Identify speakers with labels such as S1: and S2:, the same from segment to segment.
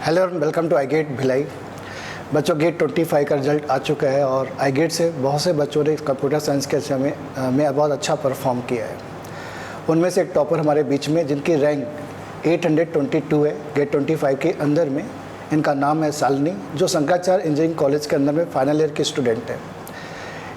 S1: Hello and welcome to I GATE Bhilai. बच्चों, GATE 25 का result आ चुका है और आई गेट से बहुत से बच्चों ने कंप्यूटर साइंस के एग्जाम में बहुत अच्छा परफॉर्म किया है। उनमें से एक टॉपर हमारे बीच में जिनकी रैंक 822 है गेट 25 के अंदर में, इनका नाम है शालिनी, जो शंकराचार्य इंजीनियरिंग कॉलेज के अंदर में फाइनल ईयर की स्टूडेंट है।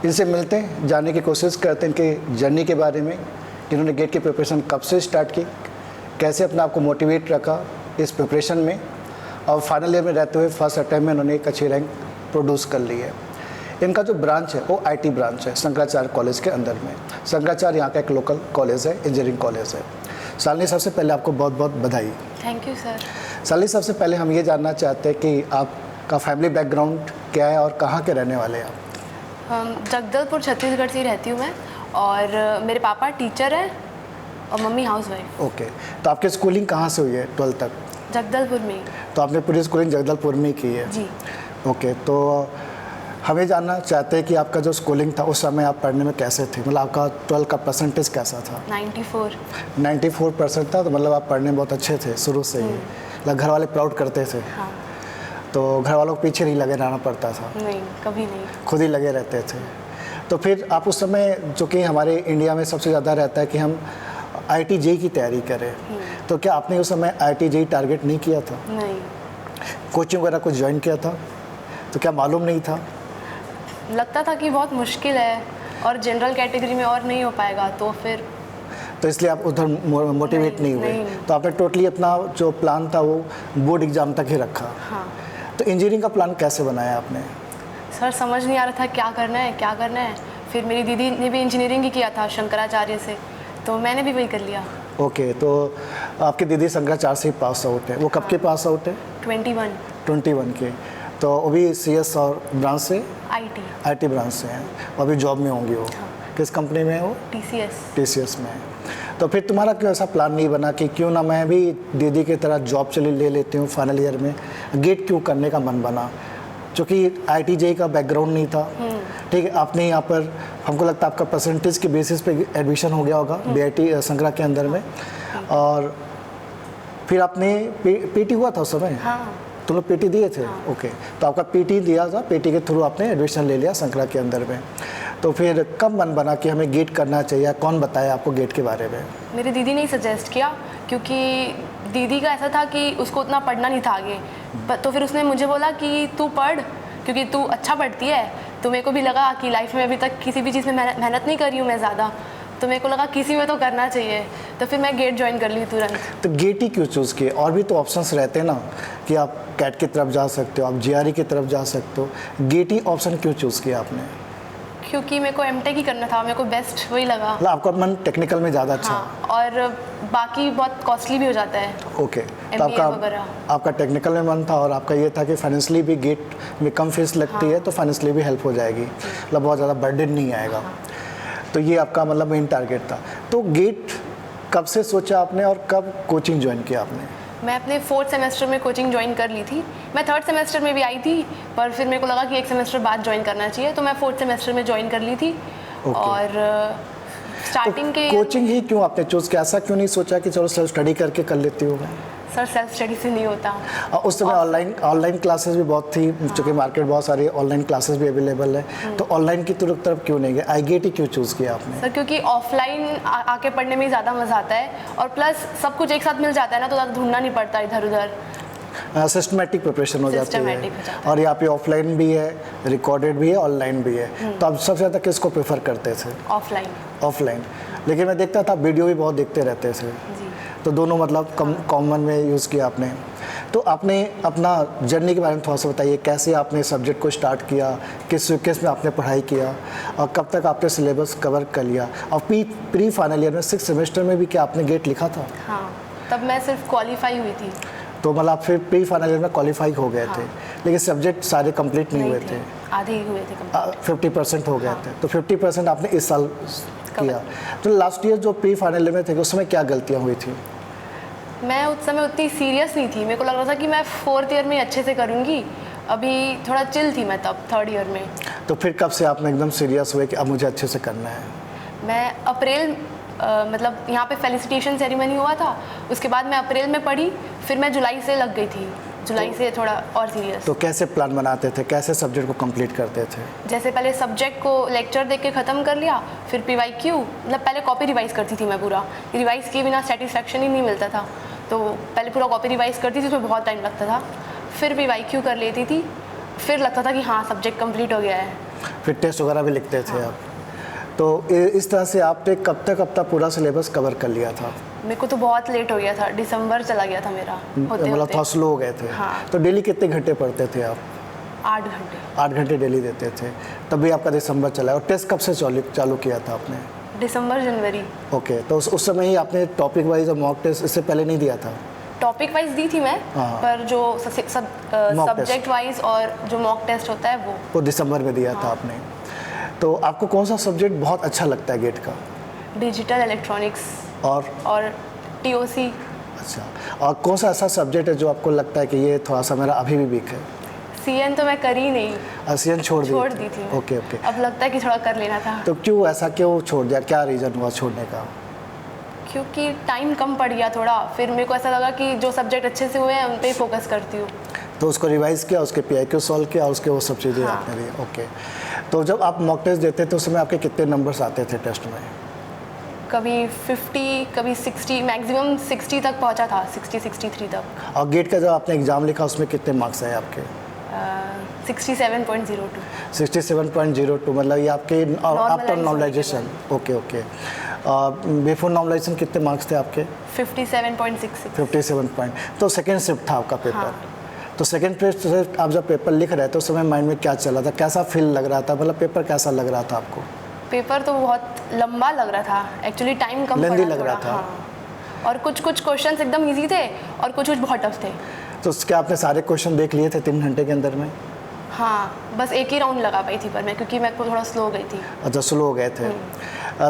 S1: इनसे मिलते हैं, जानने की कोशिश करते हैं इनकी जर्नी के बारे में, इन्होंने गेट की प्रिपरेशन कब से स्टार्ट की, कैसे अपने आप को मोटिवेट रखा इस प्रिपरेशन में, और फाइनल ईयर में रहते हुए फर्स्ट अटैम्प्ट में उन्होंने एक अच्छी रैंक प्रोड्यूस कर ली है। इनका जो ब्रांच है वो आईटी ब्रांच है शंकराचार्य कॉलेज के अंदर में। शंकराचार्य यहाँ का एक लोकल कॉलेज है, इंजीनियरिंग कॉलेज है। शालिनी, सबसे पहले आपको बहुत बहुत बधाई।
S2: Thank you sir.
S1: शालिनी, सबसे पहले हम ये जानना चाहते हैं कि आपका फैमिली बैकग्राउंड क्या है और कहाँ के रहने वाले हैं आप?
S2: जगदलपुर छत्तीसगढ़ से ही रहती हूँ मैं, और मेरे पापा टीचर हैं और मम्मी हाउसवाइफ।
S1: ओके, तो आपकी स्कूलिंग कहाँ से हुई है 12 तक?
S2: जगदलपुर में।
S1: तो आपने पूरी स्कूलिंग जगदलपुर में की है?
S2: जी।
S1: ओके, तो हमें जानना चाहते हैं कि आपका जो स्कूलिंग था उस समय आप पढ़ने में कैसे थे, मतलब आपका 12 का परसेंटेज कैसा था? 94% था, तो मतलब आप पढ़ने में बहुत अच्छे थे शुरू से ही, मतलब घर वाले प्राउड करते थे?
S2: हाँ।
S1: तो घर वालों के पीछे नहीं लगे रहना पड़ता था?
S2: नहीं, कभी नहीं,
S1: खुद ही लगे रहते थे। तो फिर आप उस समय, जो कि हमारे इंडिया में सबसे ज़्यादा रहता है कि हम IIT JEE की तैयारी करें, तो क्या आपने उस समय IIT JEE टारगेट नहीं किया था?
S2: नहीं।
S1: कोचिंग वगैरह कुछ ज्वाइन किया था? तो क्या मालूम नहीं था?
S2: लगता था कि बहुत मुश्किल है और जनरल कैटेगरी में और नहीं हो पाएगा, तो फिर
S1: तो इसलिए आप उधर मोटिवेट नहीं हुए? तो आपने टोटली अपना जो प्लान था वो बोर्ड एग्ज़ाम तक ही रखा?
S2: हाँ।
S1: तो इंजीनियरिंग का प्लान कैसे बनाया आपने?
S2: सर समझ नहीं आ रहा था क्या करना है क्या करना है। फिर मेरी दीदी ने भी इंजीनियरिंग ही किया था शंकराचार्य से, तो मैंने भी वही कर लिया।
S1: ओके, तो आपकी दीदी शंकराचार्य से पास आउट है, वो कब के पास आउट है?
S2: 21
S1: के। तो वो भी CS और ब्रांच से? IT ब्रांच से हैं, और अभी जॉब में होंगी वो?
S2: हाँ।
S1: किस कंपनी में है वो? TCS में है। तो फिर तुम्हारा क्यों ऐसा प्लान नहीं बना कि क्यों ना मैं भी दीदी की तरह जॉब चली ले लेती हूँ फाइनल ईयर में? गेट क्यों करने का मन बना? क्योंकि IIT JEE का बैकग्राउंड नहीं था, ठीक है। आपने यहाँ पर, हमको लगता है आपका परसेंटेज के बेसिस पे एडमिशन हो गया होगा BIT शंकरा के अंदर में, और फिर आपने PT हुआ था उस समय?
S2: हाँ।
S1: तुम लोग PT दिए थे?
S2: हाँ।
S1: ओके, तो आपका PT दिया था, PT के थ्रू आपने एडमिशन ले लिया शंकरा के अंदर में। तो फिर कब मन बना कि हमें गेट करना चाहिए? कौन बताया आपको गेट के बारे में?
S2: मेरी दीदी ने ही सजेस्ट किया, क्योंकि दीदी का ऐसा था कि उसको उतना पढ़ना नहीं था आगे, तो फिर उसने मुझे बोला कि तू पढ़, क्योंकि तू अच्छा पढ़ती है। तो मेरे को भी लगा कि लाइफ में अभी तक किसी भी चीज़ में मेहनत नहीं करी हूँ मैं ज़्यादा, तो मेरे को लगा किसी में तो करना चाहिए, तो फिर मैं गेट ज्वाइन कर ली तुरंत।
S1: तो गेट ही क्यों चूज़ किए? और भी तो ऑप्शंस रहते हैं ना, कि आप कैट की तरफ जा सकते हो, आप GRE की तरफ जा सकते हो, गेट ही ऑप्शन क्यों चूज़ किया आपने?
S2: क्योंकि मेरे को MTech ही करना था, मेरे को बेस्ट वही लगा।
S1: मतलब आपका मन टेक्निकल में ज़्यादा अच्छा?
S2: हाँ, और बाकी बहुत कॉस्टली भी हो जाता है।
S1: ओके, तो आपका टेक्निकल में मन था, और आपका ये था कि फाइनेंशियली भी गेट में कम फीस लगती है, तो फाइनेंशियली भी हेल्प हो जाएगी, मतलब बहुत ज़्यादा बर्डन नहीं आएगा। तो ये आपका मतलब मेन टारगेट था। तो गेट कब से सोचा आपने और कब कोचिंग ज्वाइन किया आपने?
S2: मैं अपने 4th सेमेस्टर में कोचिंग ज्वाइन कर ली थी। मैं 3rd सेमेस्टर में भी आई थी, पर फिर मेरे को लगा कि एक सेमेस्टर बाद ज्वाइन करना चाहिए, तो मैं 4th सेमेस्टर में ज्वाइन कर ली थी। और स्टार्टिंग के
S1: कोचिंग ही क्यों आपने चूज़ किया? ऐसा क्यों नहीं सोचा कि चलो सेल्फ स्टडी करके कर लेती हूँ मैं?
S2: सर सेल्फ स्टडी से नहीं होता।
S1: उस समय ऑनलाइन क्लासेस भी बहुत थी, चूँकि मार्केट बहुत सारी ऑनलाइन क्लासेस भी अवेलेबल है, तो ऑनलाइन की तरफ क्यों नहीं गए? IGT ही क्यों चूज़ किया आपने?
S2: सर क्योंकि ऑफलाइन आके पढ़ने में ज़्यादा मज़ा आता है, और प्लस सब कुछ एक साथ मिल जाता है ना, तो ज़्यादा ढूंढना नहीं पड़ता इधर उधर।
S1: सिस्टमेटिक प्रिपरेशन हो जाती है, और यहाँ पे ऑफलाइन भी है, रिकॉर्डेड भी है, ऑनलाइन भी है। तो आप सबसे ज़्यादा किसको प्रेफर करते थे? ऑफलाइन। लेकिन मैं देखता था वीडियो भी बहुत देखते रहते थे, तो दोनों मतलब कॉमन में यूज़ किया आपने। तो आपने अपना जर्नी के बारे में थोड़ा सा बताइए, कैसे आपने सब्जेक्ट को स्टार्ट किया, किस में आपने पढ़ाई किया, और कब तक आपने सिलेबस कवर कर लिया, और प्री फाइनल ईयर में 6th सेमेस्टर में भी क्या आपने गेट लिखा था?
S2: हाँ, तब मैं सिर्फ क्वालिफाई हुई थी।
S1: तो मतलब आप फिर प्री फाइनल ईयर में क्वालिफाई हो गए थे, लेकिन सब्जेक्ट सारे कंप्लीट नहीं हुए थे?
S2: आधे ही हुए थे।
S1: 50% हो गए थे, तो 50% आपने इस साल किया। तो लास्ट ईयर जो प्री फाइनल ईयर में थे, उस समय क्या गलतियाँ हुई थी?
S2: मैं उस समय उतनी सीरियस नहीं थी, मेरे को लग रहा था कि मैं 4th ईयर में अच्छे से करूँगी, अभी थोड़ा चिल थी मैं तब 3rd ईयर में।
S1: तो फिर कब से आपने एकदम सीरियस हुए कि अब मुझे अच्छे से करना है?
S2: मैं अप्रैल मतलब यहाँ पे फेलिसिटेशन सेरेमनी हुआ था, उसके बाद मैं अप्रैल में पढ़ी, फिर मैं जुलाई से लग गई थी जुलाई से थोड़ा और सीरियस।
S1: तो कैसे प्लान बनाते थे, कैसे सब्जेक्ट को कंप्लीट करते थे?
S2: जैसे पहले सब्जेक्ट को लेक्चर देख के ख़त्म कर लिया, फिर PYQ, मतलब पहले कॉपी रिवाइज़ करती थी मैं पूरा, रिवाइज़ किए बिना सेटिस्फेक्शन ही नहीं मिलता था, तो पहले पूरा कॉपी रिवाइज़ करती थी, उसमें बहुत टाइम लगता था। फिर PYQ कर लेती थी, फिर लगता था कि हाँ सब्जेक्ट कंप्लीट हो गया है।
S1: फिर टेस्ट वगैरह भी लिखते थे आप? तो इस तरह से आपने कब तक पूरा सिलेबस कवर कर लिया था?
S2: मेरे को तो बहुत लेट हो गया था, दिसंबर चला गया था मेरा होते
S1: मतलब थोड़ा स्लो हो गए थे।
S2: हाँ।
S1: तो डेली कितने घंटे पढ़ते थे आप?
S2: 8 घंटे।
S1: 8 घंटे डेली देते थे, तभी आपका दिसंबर चला। और टेस्ट कब से चालू किया था आपने?
S2: दिसंबर जनवरी।
S1: ओके, तो उस समय ही आपने टॉपिक वाइज और मॉक टेस्ट इससे पहले नहीं दिया था?
S2: टॉपिक वाइज दी थी मैं,
S1: हाँ।
S2: पर जो सब्जेक्ट वाइज और जो मॉक टेस्ट होता है वो
S1: दिसंबर में दिया था आपने। तो आपको कौन सा सब्जेक्ट बहुत अच्छा लगता है गेट का?
S2: डिजिटल इलेक्ट्रॉनिक्स
S1: और
S2: TOC।
S1: अच्छा, और कौन सा ऐसा सब्जेक्ट है जो आपको लगता है कि ये थोड़ा सा मेरा अभी भी वीक है?
S2: CN तो मैं कर ही नहीं,
S1: CN छोड़ दी
S2: थी मैं।
S1: ओके।
S2: अब लगता है कि थोड़ा कर लेना था।
S1: तो क्यों ऐसा क्यों छोड़ दिया, क्या रीज़न हुआ छोड़ने का?
S2: क्योंकि टाइम कम पड़ गया थोड़ा, फिर मेरे को ऐसा लगा कि जो सब्जेक्ट अच्छे से हुए हैं उन पे ही फोकस करती हूँ।
S1: तो उसको रिवाइज़ किया, उसके PIQ सॉल्व किया, उसके वो सब चीज़ें आपने दी। ओके, तो जब आप मॉक टेस्ट देते थे उस समय आपके कितने नंबर्स आते थे टेस्ट में?
S2: कभी 50, कभी 60, मैक्सिमम 60 तक पहुंचा था, 60-63 तक।
S1: और गेट का जब आपने एग्ज़ाम लिखा उसमें कितने मार्क्स आए आपके?
S2: 67.02।
S1: 67.02, मतलब ये आपके after normalisation. Okay. Before normalisation कितने मार्क्स थे आपके?
S2: 57.66।
S1: 57 पॉइंट। तो सेकेंड शिफ्ट था आपका पेपर।
S2: हाँ।
S1: तो सेकेंड शिफ्ट आप जब पेपर लिख रहे थे उस समय माइंड में क्या चल रहा था, कैसा फील लग रहा था, मतलब पेपर कैसा लग रहा था आपको?
S2: पेपर तो बहुत लंबा लग रहा था, एक्चुअली टाइम कम
S1: लेंदी
S2: पड़ा
S1: लग रहा था।
S2: हाँ। और कुछ क्वेश्चंस एकदम इजी थे और कुछ बहुत टफ थे।
S1: तो क्या आपने सारे क्वेश्चन देख लिए थे 3 घंटे के अंदर में?
S2: हाँ, बस एक ही राउंड लगा पाई थी पर मैं, क्योंकि मैं थोड़ा स्लो हो गई थी।
S1: अच्छा, स्लो हो गए थे।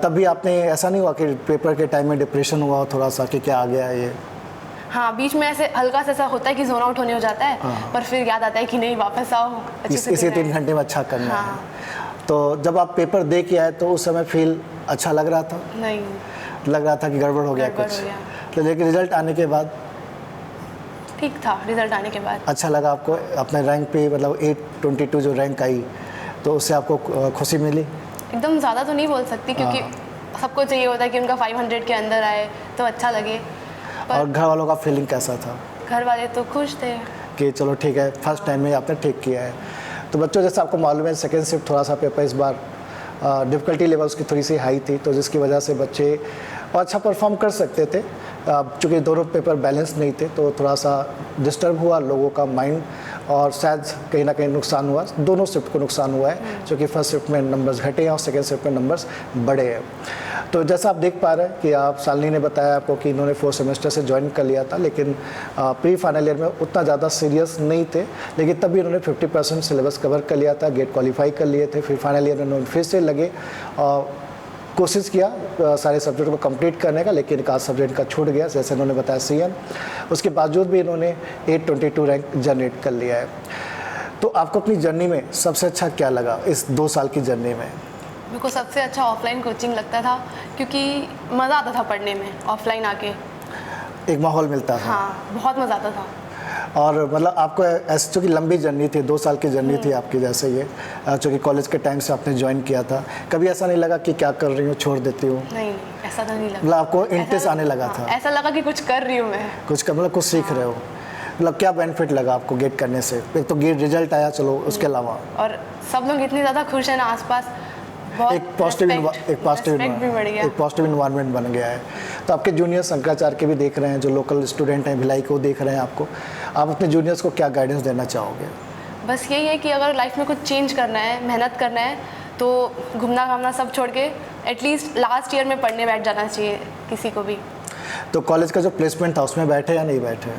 S1: तभी आपने ऐसा नहीं हुआ कि पेपर के टाइम में डिप्रेशन हुआ थोड़ा सा कि क्या आ गया ये?
S2: हाँ, बीच में ऐसे हल्का सा ऐसा होता है कि जोन आउट होने हो जाता है।
S1: हाँ।
S2: पर फिर याद आता है कि नहीं, वापस आओ, अच्छे से
S1: इसी
S2: देना
S1: 3 घंटे में अच्छा करना
S2: हाँ।
S1: है। तो जब आप पेपर दे के आए तो उस समय फील अच्छा लग रहा था?
S2: नहीं,
S1: लग रहा था कि गड़बड़ हो गया
S2: गड़बड़
S1: कुछ?
S2: हो गया।
S1: तो लेकिन रिजल्ट आने के बाद
S2: ठीक था। रिजल्ट आने के बाद
S1: अच्छा लगा आपको? अपने रैंक पे मतलब 822 जो रैंक आई, तो उससे आपको खुशी मिली?
S2: एकदम ज़्यादा तो नहीं बोल सकती, क्योंकि सबको चाहिए होता है कि उनका 500 के अंदर आए तो अच्छा लगे।
S1: और घर वालों का फीलिंग कैसा था?
S2: घर वाले तो खुश थे
S1: कि चलो ठीक है, फर्स्ट टाइम में आपने ठीक किया है। तो बच्चों, जैसे आपको मालूम है सेकेंड शिफ्ट थोड़ा सा पेपर इस बार डिफ़िकल्टी लेवल उसकी थोड़ी सी हाई थी, तो जिसकी वजह से बच्चे अच्छा परफॉर्म कर सकते थे। चूँकि दोनों पेपर बैलेंस नहीं थे तो थोड़ा सा डिस्टर्ब हुआ लोगों का माइंड, और शायद कहीं ना कहीं नुकसान हुआ, दोनों शिफ्ट को नुकसान हुआ है, क्योंकि फर्स्ट शिफ्ट में नंबर्स घटे हैं और सेकेंड शिफ्ट में नंबर्स बढ़े हैं। तो जैसा आप देख पा रहे हैं कि आप शालिनी ने बताया आपको कि इन्होंने 4th सेमेस्टर से ज्वाइन कर लिया था, लेकिन प्री फाइनल ईयर में उतना ज़्यादा सीरियस नहीं थे, लेकिन तब भी उन्होंने 50% सिलेबस कवर कर लिया था, गेट क्वालिफाई कर लिए थे। फिर फाइनल ईयर में उन्होंने फिर से लगे और कोशिश किया सारे सब्जेक्ट को कंप्लीट करने का, लेकिन एक आध सब्जेक्ट का छूट गया, जैसे इन्होंने बताया CN। उसके बावजूद भी इन्होंने 822 रैंक जनरेट कर लिया है। तो आपको अपनी जर्नी में सबसे अच्छा क्या लगा इस 2 साल की जर्नी में?
S2: मेरे को सबसे अच्छा ऑफलाइन कोचिंग लगता था, क्योंकि मज़ा आता था पढ़ने में। ऑफलाइन आके
S1: एक माहौल मिलता था।
S2: हाँ, बहुत मज़ा आता था।
S1: और मतलब आपको ऐसे, चूँकि लंबी जर्नी थी, 2 साल की जर्नी थी आपकी, जैसे ये चूँकि कॉलेज के टाइम से आपने ज्वाइन किया था, कभी ऐसा नहीं लगा कि क्या कर रही हूँ, छोड़ देती हूँ?
S2: नहीं, ऐसा तो नहीं लगा।
S1: मतलब आपको इंटरेस्ट आने लगा था?
S2: ऐसा लगा कि कुछ कर रही हूँ मैं,
S1: कुछ मतलब कुछ सीख रहे हो। मतलब क्या बेनिफिट लगा आपको गेट करने से? एक तो गेट रिजल्ट आया, चलो उसके अलावा
S2: और सब लोग इतने ज़्यादा खुश हैं ना आसपास,
S1: एक पॉजिटिव इन्वायरमेंट बन गया है। तो आपके जूनियर शंकराचार्य के भी देख रहे हैं, जो लोकल स्टूडेंट हैं भिलाई को देख रहे हैं आपको, आप अपने जूनियर्स को क्या गाइडेंस देना चाहोगे?
S2: बस यही है कि अगर लाइफ में कुछ चेंज करना है, मेहनत करना है, तो घूमना घामना सब छोड़ के एटलीस्ट लास्ट ईयर में पढ़ने बैठ जाना चाहिए किसी को भी।
S1: तो कॉलेज का जो प्लेसमेंट था उसमें बैठे या नहीं बैठे?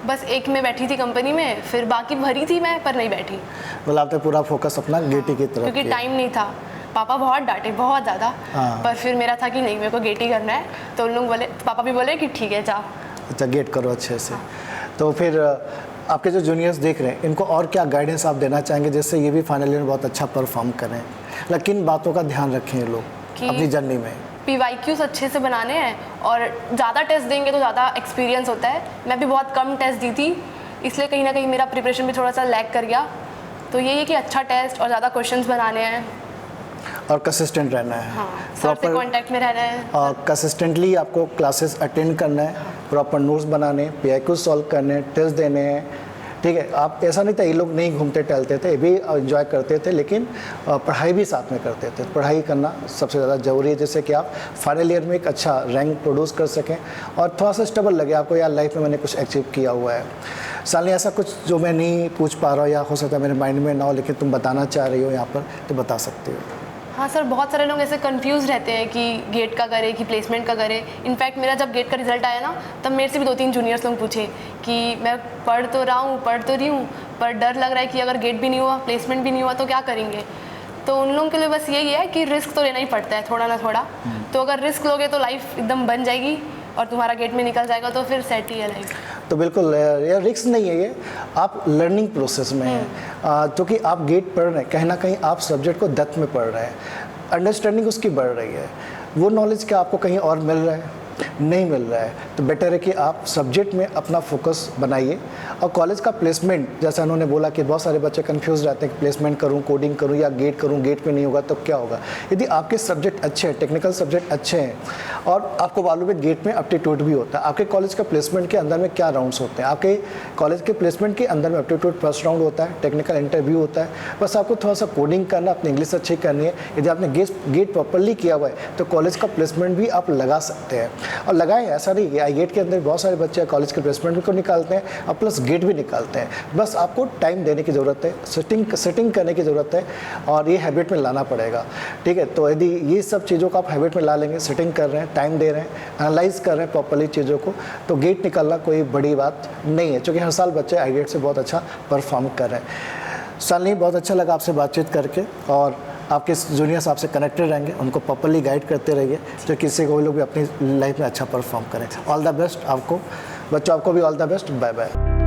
S2: बस एक में बैठी थी कंपनी में, फिर बाकी भरी थी मैं, पर नहीं बैठी।
S1: मतलब आपने पूरा फोकस अपना गेटी की तरफ,
S2: क्योंकि टाइम नहीं था। पापा बहुत डांटे, बहुत ज़्यादा। पर फिर मेरा था कि नहीं, मेरे को गेट ही करना है। तो उन लोग बोले, पापा भी बोले कि ठीक है जा।
S1: अच्छा, गेट करो अच्छे से। तो फिर आपके जो जूनियर्स देख रहे हैं, इनको और क्या गाइडेंस आप देना चाहेंगे जिससे ये भी फाइनल ईयर में बहुत अच्छा परफॉर्म करें? मतलब किन बातों का ध्यान रखें ये लोग अपनी जर्नी में?
S2: PYQs अच्छे से बनाने हैं, और ज़्यादा टेस्ट देंगे तो ज़्यादा एक्सपीरियंस होता है। मैं भी बहुत कम टेस्ट दी थी, इसलिए कहीं ना कहीं मेरा प्रिपरेशन भी थोड़ा सा लैग कर गया। तो यही है कि अच्छा टेस्ट और ज़्यादा क्वेश्चंस बनाने हैं
S1: और कंसिस्टेंट रहना है।
S2: हाँ, सर से कांटेक्ट में रहना है
S1: और कंसिस्टेंटली आपको क्लासेस अटेंड करना है, प्रॉपर नोट्स बनाने, PIQ सॉल्व करने, टेस्ट देने हैं, ठीक है। आप ऐसा नहीं था, ये लोग नहीं घूमते टहलते थे, ये भी एंजॉय करते थे, लेकिन पढ़ाई भी साथ में करते थे। पढ़ाई करना सबसे ज़्यादा ज़रूरी है, जिससे कि आप फाइनल ईयर में एक अच्छा रैंक प्रोड्यूस कर सकें और थोड़ा सा स्टेबल लगे आपको, यार लाइफ में मैंने कुछ अचीव किया हुआ है। सालनी, ऐसा कुछ जो मैं नहीं पूछ पा रहा हूँ या हो सकता है मेरे माइंड में ना हो, लेकिन तुम बताना चाह रही हो यहाँ पर, तो बता सकते हो।
S2: हाँ सर, बहुत सारे लोग ऐसे कंफ्यूज रहते हैं कि गेट का करे कि प्लेसमेंट का करे। इनफैक्ट मेरा जब गेट का रिजल्ट आया ना, तब मेरे से भी 2-3 जूनियर्स लोग पूछे कि मैं पढ़ तो रही हूँ पर डर लग रहा है कि अगर गेट भी नहीं हुआ, प्लेसमेंट भी नहीं हुआ तो क्या करेंगे। तो उन लोगों के लिए बस यही है कि रिस्क तो लेना ही पड़ता है थोड़ा ना थोड़ा। तो अगर रिस्क लोगे तो लाइफ एकदम बन जाएगी और तुम्हारा गेट में निकल जाएगा, तो फिर सेट ही है लाइफ।
S1: तो बिल्कुल यार, रिस्क नहीं है ये, आप लर्निंग प्रोसेस में हैं, क्योंकि आप गेट पढ़ रहे हैं, कहीं ना कहीं आप सब्जेक्ट को डेप्थ में पढ़ रहे हैं, अंडरस्टैंडिंग उसकी बढ़ रही है। वो नॉलेज क्या आपको कहीं और मिल रहा है, नहीं मिल रहा है, तो बेटर है कि आप सब्जेक्ट में अपना फोकस बनाइए। और कॉलेज का प्लेसमेंट, जैसा उन्होंने बोला कि बहुत सारे बच्चे कंफ्यूज रहते हैं कि प्लेसमेंट करूं, कोडिंग करूं या गेट करूं, गेट में नहीं होगा तो क्या होगा। यदि आपके सब्जेक्ट अच्छे हैं, टेक्निकल सब्जेक्ट अच्छे हैं और आपको मालूम है गेट में एप्टीट्यूड भी होता है, आपके कॉलेज का प्लेसमेंट के अंदर में क्या राउंड्स होते हैं, आपके कॉलेज के प्लेसमेंट के अंदर में एप्टीट्यूड फर्स्ट राउंड होता है, टेक्निकल इंटरव्यू होता है। बस आपको थोड़ा सा कोडिंग करना, अपनी इंग्लिश अच्छी करनी है। यदि आपने गेट प्रॉपरली किया हुआ है तो कॉलेज का प्लेसमेंट भी आप लगा सकते हैं, और लगाएं। ऐसा नहीं है, गेट के अंदर बहुत सारे बच्चे कॉलेज के प्लेसमेंट भी को निकालते हैं और प्लस गेट भी निकालते हैं। बस आपको टाइम देने की ज़रूरत है, सेटिंग करने की ज़रूरत है, और ये हैबिट में लाना पड़ेगा, ठीक है। तो यदि ये सब चीज़ों को आप हैबिट में ला लेंगे, सेटिंग कर रहे हैं, टाइम दे रहे हैं, एनालाइज कर रहे हैं प्रॉपरली चीज़ों को, तो गेट निकालना कोई बड़ी बात नहीं है, क्योंकि हर साल बच्चे IGATE से बहुत अच्छा परफॉर्म कर रहे हैं। सालनी, बहुत अच्छा लगा आपसे बातचीत करके, और आपके जूनियर्स आपसे कनेक्टेड रहेंगे, उनको प्रॉपरली गाइड करते रहिए, जो किसी को लोग भी अपनी लाइफ में अच्छा परफॉर्म करें। ऑल द बेस्ट आपको, बच्चों, आपको भी all the best. Bye bye.